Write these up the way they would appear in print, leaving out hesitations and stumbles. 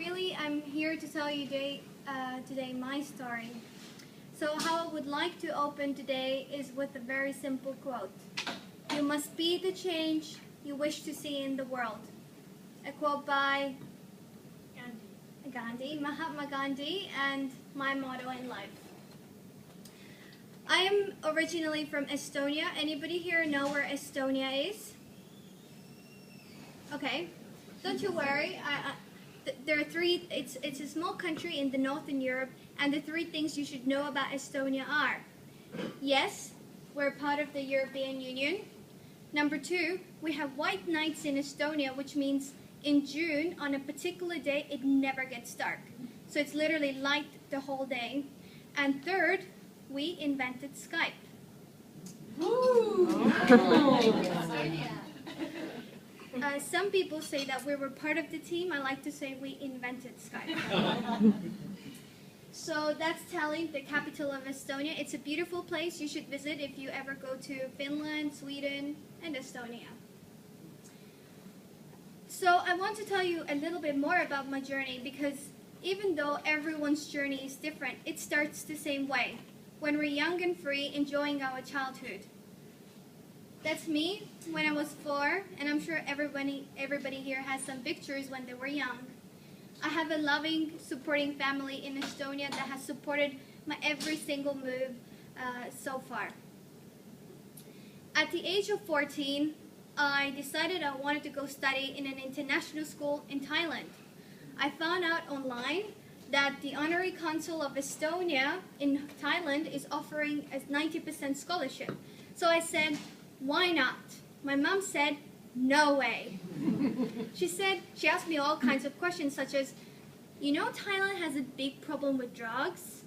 really, I'm here to tell you today my story. So how I would like to open today is with a very simple quote. You must be the change you wish to see in the world. A quote by Mahatma Gandhi, and my motto in life. I am originally from Estonia. Anybody here know where Estonia is? Okay, don't you worry. There are three. It's a small country in the northern Europe, and the three things you should know about Estonia are: yes, we're part of the European Union. Number two, we have white nights in Estonia, which means in June, on a particular day, it never gets dark. So it's literally light the whole day. And third, we invented Skype. Some people say that we were part of the team. I like to say we invented Skype. So that's Tallinn, the capital of Estonia. It's a beautiful place you should visit if you ever go to Finland, Sweden, and Estonia. So I want to tell you a little bit more about my journey, because even though everyone's journey is different, it starts the same way, when we're young and free, enjoying our childhood. That's me when I was 4, and I'm sure everybody here has some pictures when they were young. I have a loving, supporting family in Estonia that has supported my every single move so far. At the age of 14, I decided I wanted to go study in an international school in Thailand. I found out online that the Honorary Consul of Estonia in Thailand is offering a 90% scholarship. So I said, why not? My mom said, no way. She asked me all kinds of questions such as, you know Thailand has a big problem with drugs?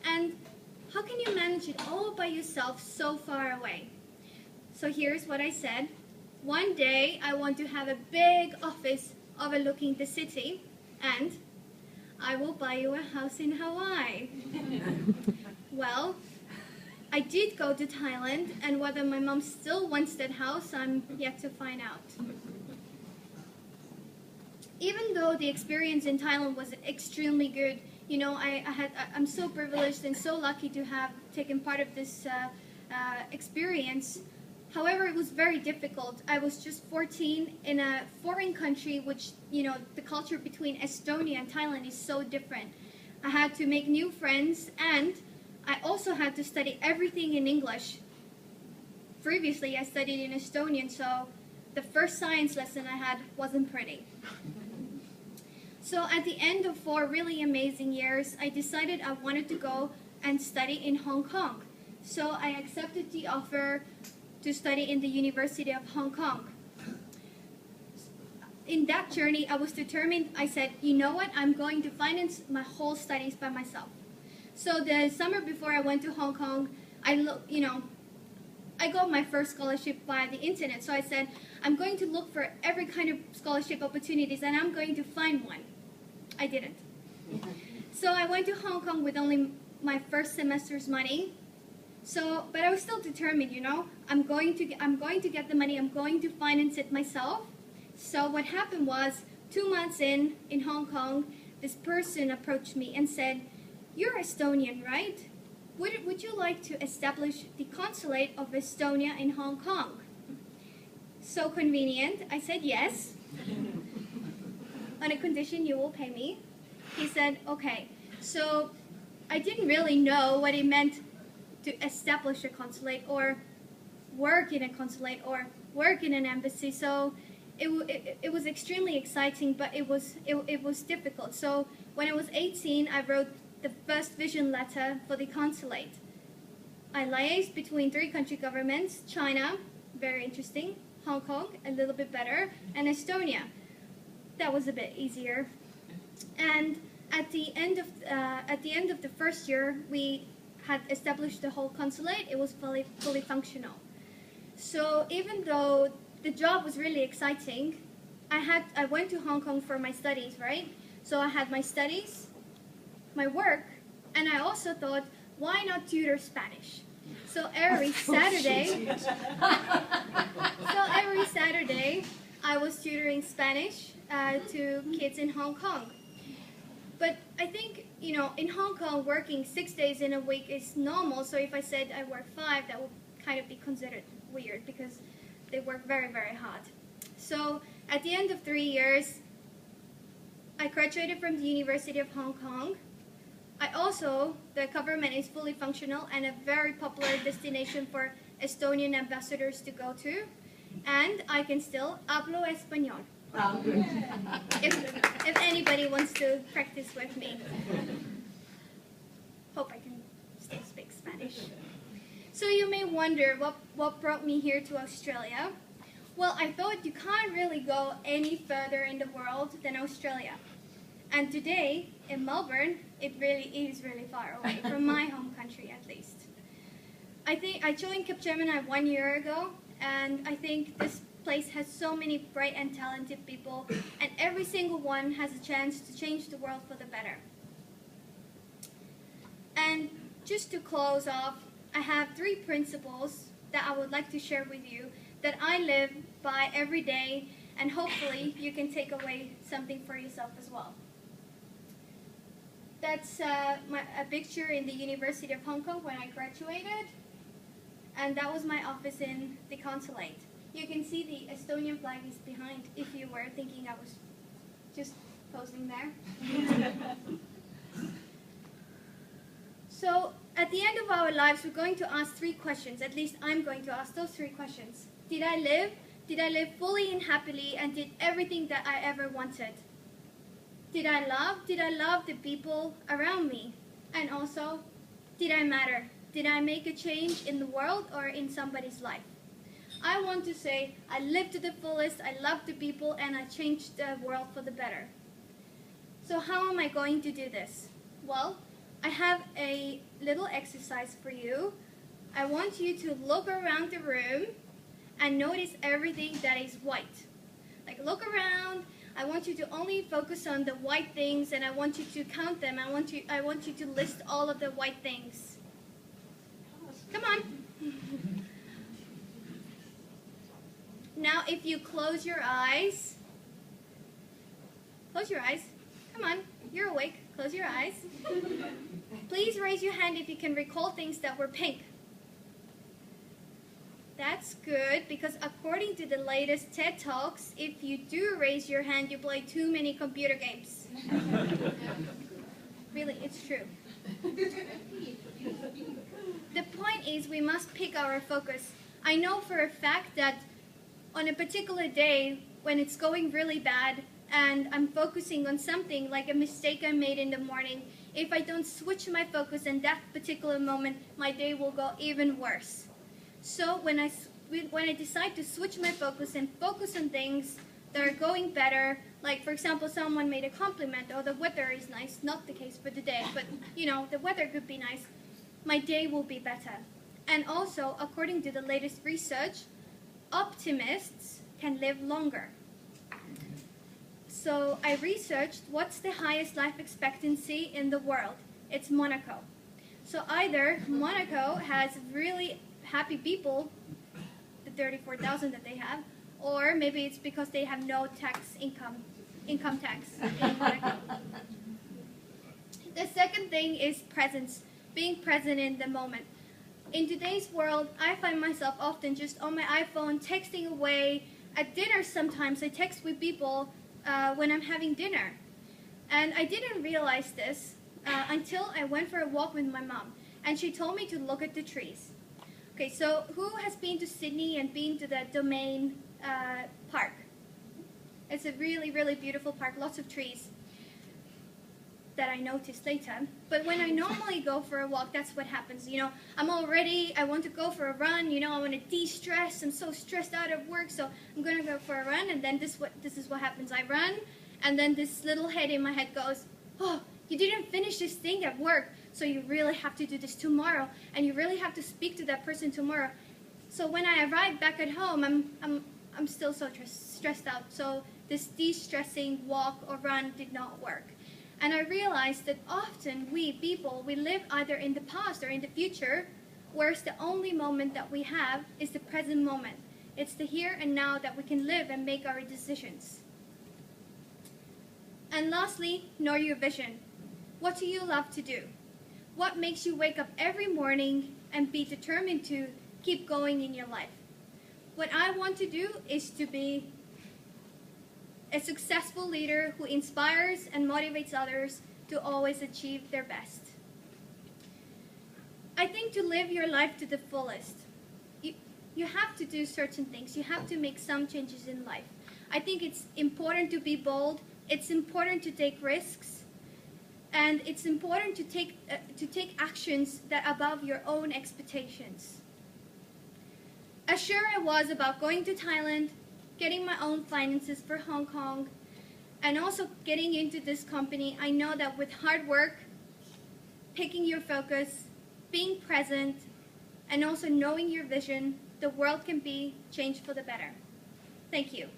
And how can you manage it all by yourself so far away? So here's what I said. One day I want to have a big office overlooking the city, and I will buy you a house in Hawaii. Well, I did go to Thailand, and whether my mom still wants that house, I'm yet to find out. Even though the experience in Thailand was extremely good, you know, I'm so privileged and so lucky to have taken part of this experience. However, it was very difficult. I was just 14 in a foreign country, which, you know, the culture between Estonia and Thailand is so different. I had to make new friends, and I also had to study everything in English. Previously, I studied in Estonian, so the first science lesson I had wasn't pretty. So at the end of 4 really amazing years, I decided I wanted to go and study in Hong Kong. So I accepted the offer to study in the University of Hong Kong. In that journey, I was determined. I said, you know what, I'm going to finance my whole studies by myself. So the summer before I went to Hong Kong, I got my first scholarship via the internet. So I said, I'm going to look for every kind of scholarship opportunities, and I'm going to find one. I didn't. So I went to Hong Kong with only my first semester's money. So, but I was still determined, you know, I'm going to get the money, I'm going to finance it myself. So what happened was, 2 months in Hong Kong, this person approached me and said, you're Estonian, right? Would you like to establish the consulate of Estonia in Hong Kong? So convenient. I said yes. On a condition you will pay me. He said, okay. So I didn't really know what it meant to establish a consulate or work in a consulate or work in an embassy. So it was extremely exciting, but it was difficult. So when I was 18, I wrote the first vision letter for the consulate. I liaised between 3 country governments: China, very interesting; Hong Kong, a little bit better; and Estonia. That was a bit easier. And at the end of the first year, we had established the whole consulate. It was fully functional. So even though the job was really exciting, I went to Hong Kong for my studies, right? So I had my studies, my work, and I also thought, why not tutor Spanish? So every Saturday, I was tutoring Spanish to kids in Hong Kong. But I think, in Hong Kong, working 6 days in a week is normal. So if I said I work 5, that would kind of be considered weird because they work very, very hard. So at the end of 3 years, I graduated from the University of Hong Kong. The government is fully functional and a very popular destination for Estonian ambassadors to go to. And I can still hablo español. If anybody wants to practice with me. Hope I can still speak Spanish. So you may wonder what brought me here to Australia. Well, I thought you can't really go any further in the world than Australia. And today, in Melbourne, it is really far away from my home country, at least. I think I joined Capgemini 1 year ago, and I think this place has so many bright and talented people, and every single one has a chance to change the world for the better. And just to close off, I have 3 principles that I would like to share with you that I live by every day, and hopefully you can take away something for yourself as well. That's a picture in the University of Hong Kong when I graduated, and that was my office in the consulate. You can see the Estonian flag is behind if you were thinking I was just posing there. So at the end of our lives, we're going to ask 3 questions. At least I'm going to ask those 3 questions. Did I live? Did I live fully and happily and did everything that I ever wanted? Did I love? Did I love the people around me? And also, did I matter? Did I make a change in the world or in somebody's life? I want to say I lived to the fullest, I loved the people, and I changed the world for the better. So how am I going to do this? Well, I have a little exercise for you. I want you to look around the room and notice everything that is white. Like, look around. I want you to only focus on the white things, and I want you to count them. I want you to list all of the white things. Come on. Now, if you close your eyes, come on, you're awake, close your eyes. Please raise your hand if you can recall things that were pink. That's good, because according to the latest TED Talks, if you do raise your hand, you play too many computer games. Really, it's true. The point is we must pick our focus. I know for a fact that on a particular day when it's going really bad and I'm focusing on something like a mistake I made in the morning, if I don't switch my focus in that particular moment, my day will go even worse. So when I decide to switch my focus and focus on things that are going better, like for example, someone made a compliment, or the weather is nice, not the case for today, but the weather could be nice, my day will be better. And also, according to the latest research, optimists can live longer. So I researched what's the highest life expectancy in the world. It's Monaco. So either Monaco has really happy people, the 34,000 that they have, or maybe it's because they have no income tax in Monaco. The second thing is presence, being present in the moment. In today's world, I find myself often just on my iPhone texting away. At dinner sometimes I text with people when I'm having dinner. And I didn't realize this until I went for a walk with my mom. And she told me to look at the trees. Okay, so who has been to Sydney and been to the Domain Park? It's a really, really beautiful park, lots of trees that I noticed later. But when I normally go for a walk, that's what happens. I'm all ready, I want to go for a run, I want to de-stress, I'm so stressed out at work, so I'm going to go for a run, and then this is what happens. I run, and then this little head in my head goes, oh, you didn't finish this thing at work, so you really have to do this tomorrow, and you really have to speak to that person tomorrow. So when I arrive back at home, I'm still so stressed out, so this de-stressing walk or run did not work. And I realized that often we people, we live either in the past or in the future, whereas the only moment that we have is the present moment. It's the here and now that we can live and make our decisions. And lastly, know your vision. What do you love to do? What makes you wake up every morning and be determined to keep going in your life? What I want to do is to be a successful leader who inspires and motivates others to always achieve their best. I think to live your life to the fullest, you have to do certain things. You have to make some changes in life. I think it's important to be bold. It's important to take risks. And it's important to take actions that are above your own expectations. As sure I was about going to Thailand, getting my own finances for Hong Kong, and also getting into this company, I know that with hard work, picking your focus, being present, and also knowing your vision, the world can be changed for the better. Thank you.